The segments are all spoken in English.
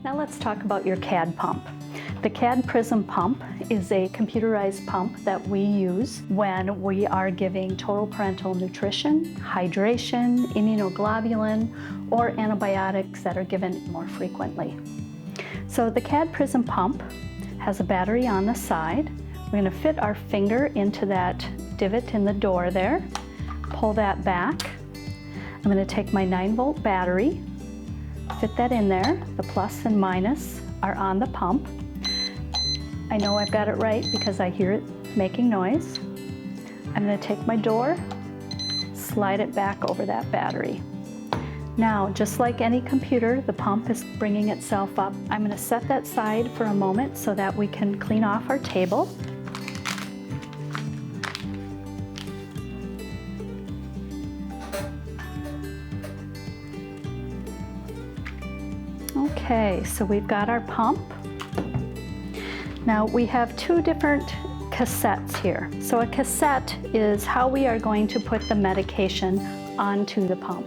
Now let's talk about your CADD pump. The CADD Prism pump is a computerized pump that we use when we are giving total parental nutrition, hydration, immunoglobulin, or antibiotics that are given more frequently. So the CADD Prism pump has a battery on the side. We're going to fit our finger into that divot in the door there, pull that back. I'm going to take my 9-volt battery, fit that in there. The plus and minus are on the pump. I know I've got it right because I hear it making noise. I'm going to take my door, slide it back over that battery. Now, just like any computer, the pump is bringing itself up. I'm going to set that aside for a moment so that we can clean off our table. Okay, so we've got our pump. Now we have two different cassettes here. So a cassette is how we are going to put the medication onto the pump.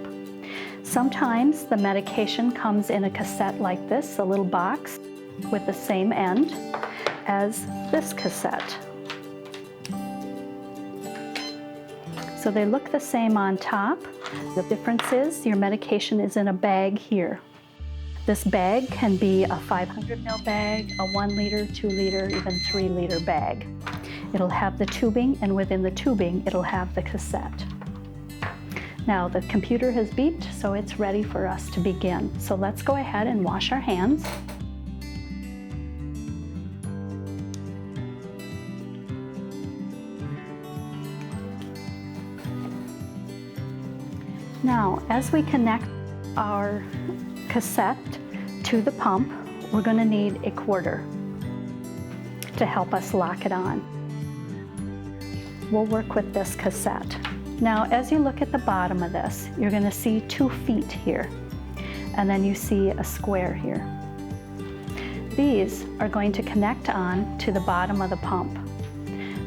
Sometimes the medication comes in a cassette like this, a little box with the same end as this cassette. So they look the same on top. The difference is your medication is in a bag here. This bag can be a 500 ml bag, a 1 liter, 2 liter, even 3 liter bag. It'll have the tubing, and within the tubing, it'll have the cassette. Now the computer has beeped, so it's ready for us to begin. So let's go ahead and wash our hands. Now, as we connect our cassette to the pump, we're going to need a quarter to help us lock it on. We'll work with this cassette. Now, as you look at the bottom of this, you're going to see 2 feet here, and then you see a square here. These are going to connect on to the bottom of the pump.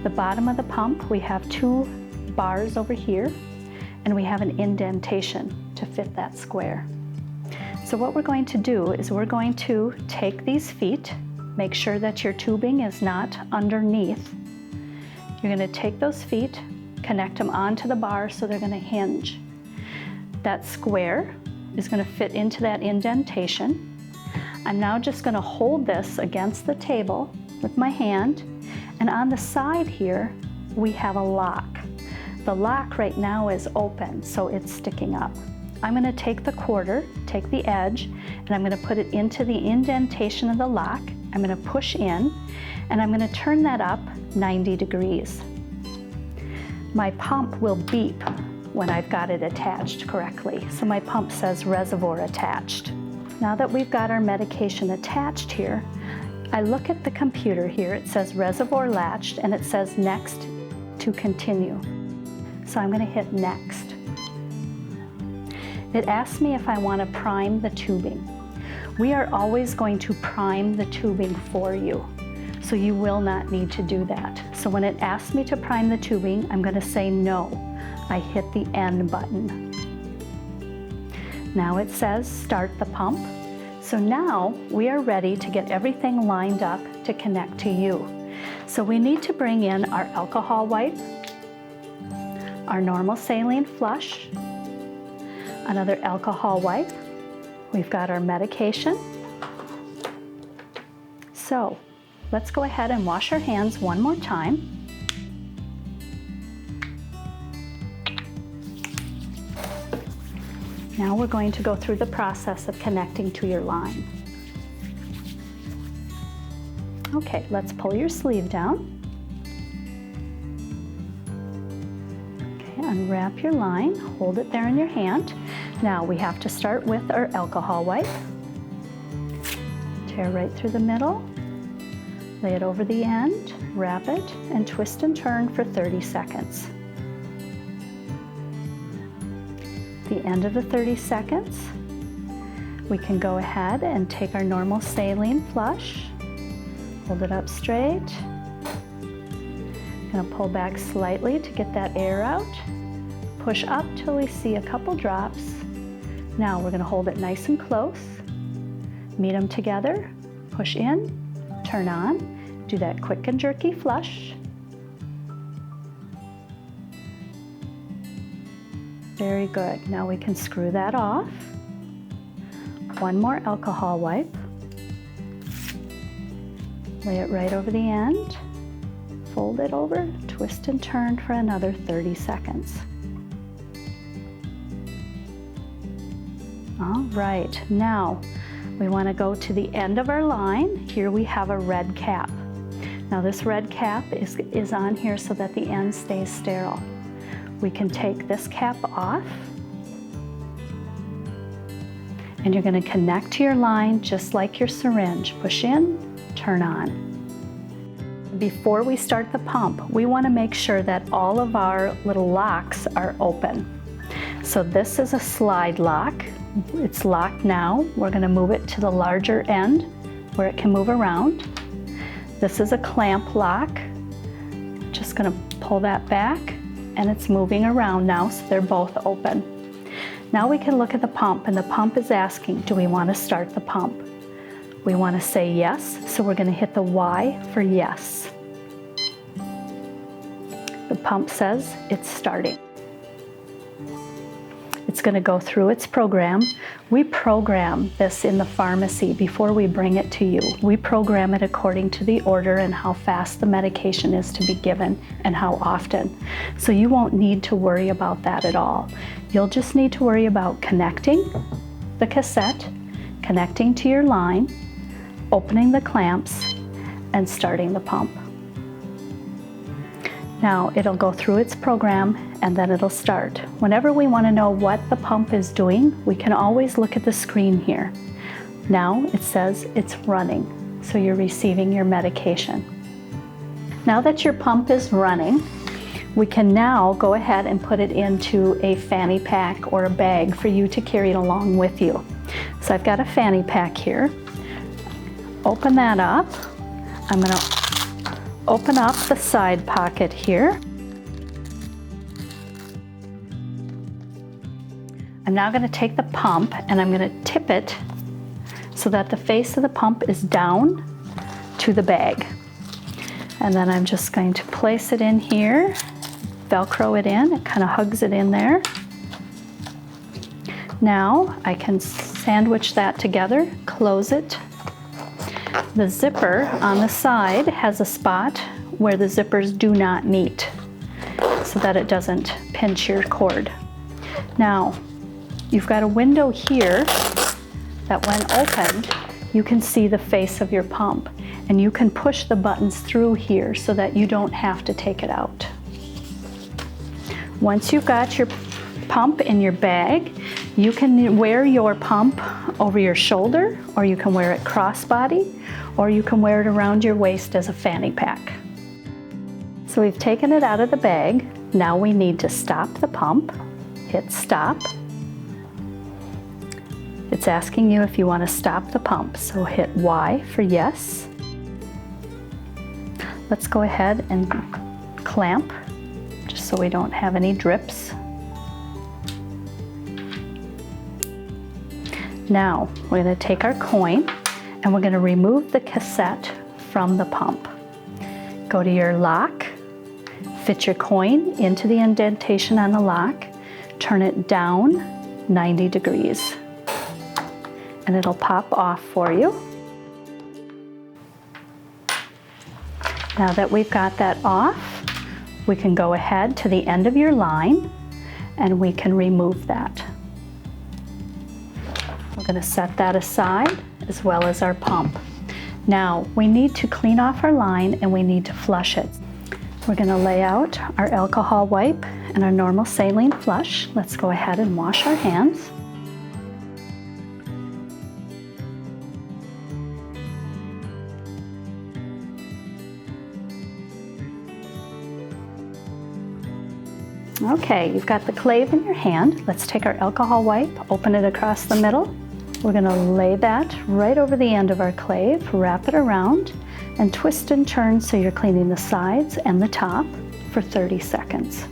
The bottom of the pump, we have 2 bars over here, and we have an indentation to fit that square. So what we're going to do is we're going to take these feet, make sure that your tubing is not underneath. You're going to take those feet, connect them onto the bar so they're going to hinge. That square is going to fit into that indentation. I'm now just going to hold this against the table with my hand, and on the side here we have a lock. The lock right now is open, so it's sticking up. I'm going to take the quarter, take the edge, and I'm going to put it into the indentation of the lock. I'm going to push in, and I'm going to turn that up 90 degrees. My pump will beep when I've got it attached correctly. So my pump says reservoir attached. Now that we've got our medication attached here, I look at the computer here. It says reservoir latched, and it says next to continue. So I'm going to hit next. It asks me if I want to prime the tubing. We are always going to prime the tubing for you, so you will not need to do that. So when it asks me to prime the tubing, I'm going to say no. I hit the N button. Now it says start the pump. So now we are ready to get everything lined up to connect to you. So we need to bring in our alcohol wipe, our normal saline flush, another alcohol wipe. We've got our medication. So let's go ahead and wash our hands one more time. Now we're going to go through the process of connecting to your line. Okay, let's pull your sleeve down. Unwrap your line, hold it there in your hand. Now we have to start with our alcohol wipe. Tear right through the middle, lay it over the end, wrap it, and twist and turn for 30 seconds. At the end of the 30 seconds, we can go ahead and take our normal saline flush, hold it up straight. Gonna pull back slightly to get that air out. Push up till we see a couple drops. Now we're gonna hold it nice and close. Meet them together, push in, turn on, do that quick and jerky flush. Very good. Now we can screw that off. One more alcohol wipe. Lay it right over the end. Fold it over, twist and turn for another 30 seconds. All right, now we want to go to the end of our line. Here we have a red cap. Now this red cap is on here so that the end stays sterile. We can take this cap off, and you're going to connect to your line just like your syringe. Push in, turn on. Before we start the pump, we want to make sure that all of our little locks are open. So this is a slide lock. It's locked now. We're going to move it to the larger end where it can move around. This is a clamp lock. Just going to pull that back, and it's moving around now, so they're both open. Now we can look at the pump, and the pump is asking, do we want to start the pump? We want to say yes, so we're going to hit the Y for yes. The pump says it's starting. It's going to go through its program. We program this in the pharmacy before we bring it to you. We program it according to the order and how fast the medication is to be given and how often. So you won't need to worry about that at all. You'll just need to worry about connecting the cassette, connecting to your line, opening the clamps, and starting the pump. Now it'll go through its program and then it'll start. Whenever we want to know what the pump is doing, we can always look at the screen here. Now it says it's running, so you're receiving your medication. Now that your pump is running, we can now go ahead and put it into a fanny pack or a bag for you to carry it along with you. So I've got a fanny pack here. Open that up. I'm going to open up the side pocket here. I'm now going to take the pump and I'm going to tip it so that the face of the pump is down to the bag. And then I'm just going to place it in here, Velcro it in, it kind of hugs it in there. Now I can sandwich that together, close it. The zipper on the side has a spot where the zippers do not meet so that it doesn't pinch your cord. Now, you've got a window here that when opened, you can see the face of your pump, and you can push the buttons through here so that you don't have to take it out. Once you've got your pump in your bag, you can wear your pump over your shoulder, or you can wear it crossbody, or you can wear it around your waist as a fanny pack. So we've taken it out of the bag. Now we need to stop the pump. Hit stop. It's asking you if you want to stop the pump, so hit Y for yes. Let's go ahead and clamp, just so we don't have any drips. Now we're going to take our coin and we're going to remove the cassette from the pump. Go to your lock, fit your coin into the indentation on the lock, turn it down 90 degrees, and it'll pop off for you. Now that we've got that off, we can go ahead to the end of your line and we can remove that. We're going to set that aside, as well as our pump. Now we need to clean off our line and we need to flush it. We're going to lay out our alcohol wipe and our normal saline flush. Let's go ahead and wash our hands. Okay, you've got the clave in your hand. Let's take our alcohol wipe, open it across the middle. We're going to lay that right over the end of our clave, wrap it around, and twist and turn so you're cleaning the sides and the top for 30 seconds.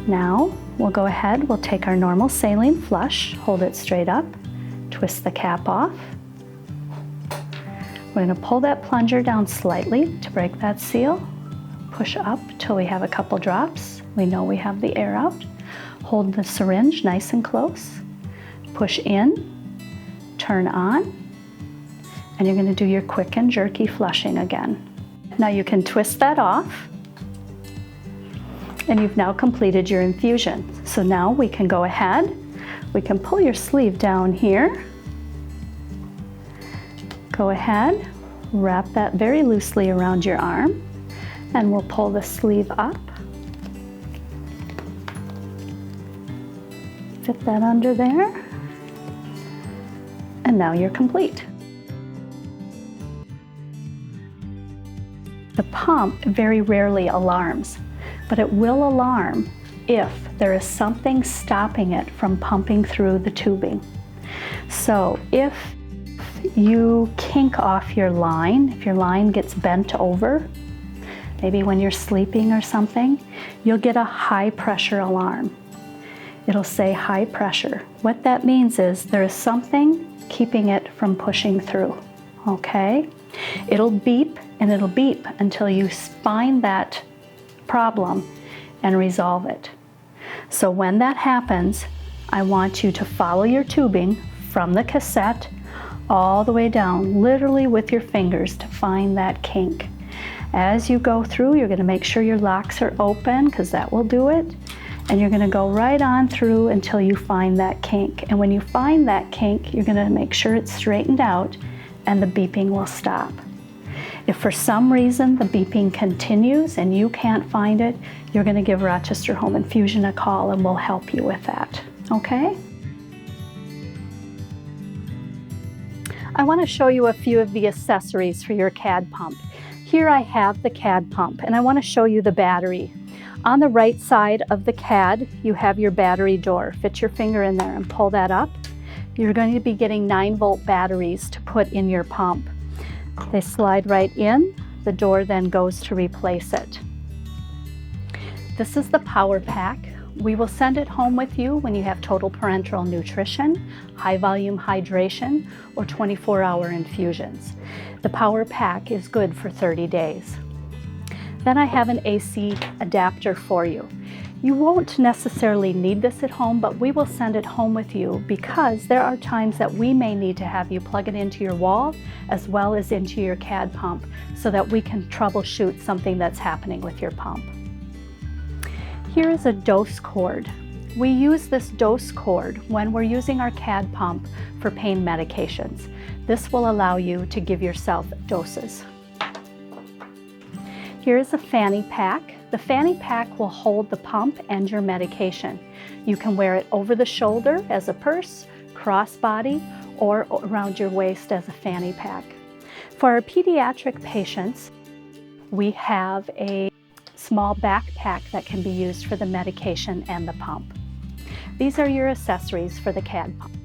Now we'll go ahead, we'll take our normal saline flush, hold it straight up, Twist the cap off. We're going to pull that plunger down slightly to break that seal. Push up till we have a couple drops. We know we have the air out. Hold the syringe nice and close. Push in, turn on, and you're going to do your quick and jerky flushing again. Now you can twist that off, and you've now completed your infusion. So now we can go ahead, we can pull your sleeve down here. Go ahead, wrap that very loosely around your arm, and we'll pull the sleeve up. Fit that under there. And now you're complete. The pump very rarely alarms, but it will alarm if there is something stopping it from pumping through the tubing. So if you kink off your line, if your line gets bent over, maybe when you're sleeping or something, you'll get a high pressure alarm. It'll say high pressure. What that means is there is something keeping it from pushing through, okay? It'll beep and it'll beep until you find that problem and resolve it. So when that happens, I want you to follow your tubing from the cassette all the way down, literally with your fingers, to find that kink. As you go through, you're going to make sure your locks are open, because that will do it. And you're going to go right on through until you find that kink. And when you find that kink, you're going to make sure it's straightened out and the beeping will stop. If for some reason the beeping continues and you can't find it, you're going to give Rochester Home Infusion a call and we'll help you with that, okay? I want to show you a few of the accessories for your CADD pump. Here I have the CADD pump, and I want to show you the battery. On the right side of the CADD, you have your battery door. Fit your finger in there and pull that up. You're going to be getting 9-volt batteries to put in your pump. They slide right in. The door then goes to replace it. This is the power pack. We will send it home with you when you have total parenteral nutrition, high volume hydration, or 24-hour infusions. The power pack is good for 30 days. Then I have an AC adapter for you. You won't necessarily need this at home, but we will send it home with you because there are times that we may need to have you plug it into your wall as well as into your CADD pump so that we can troubleshoot something that's happening with your pump. Here is a dose cord. We use this dose cord when we're using our CADD pump for pain medications. This will allow you to give yourself doses. Here's a fanny pack. The fanny pack will hold the pump and your medication. You can wear it over the shoulder as a purse, crossbody, or around your waist as a fanny pack. For our pediatric patients, we have a small backpack that can be used for the medication and the pump. These are your accessories for the CADD pump.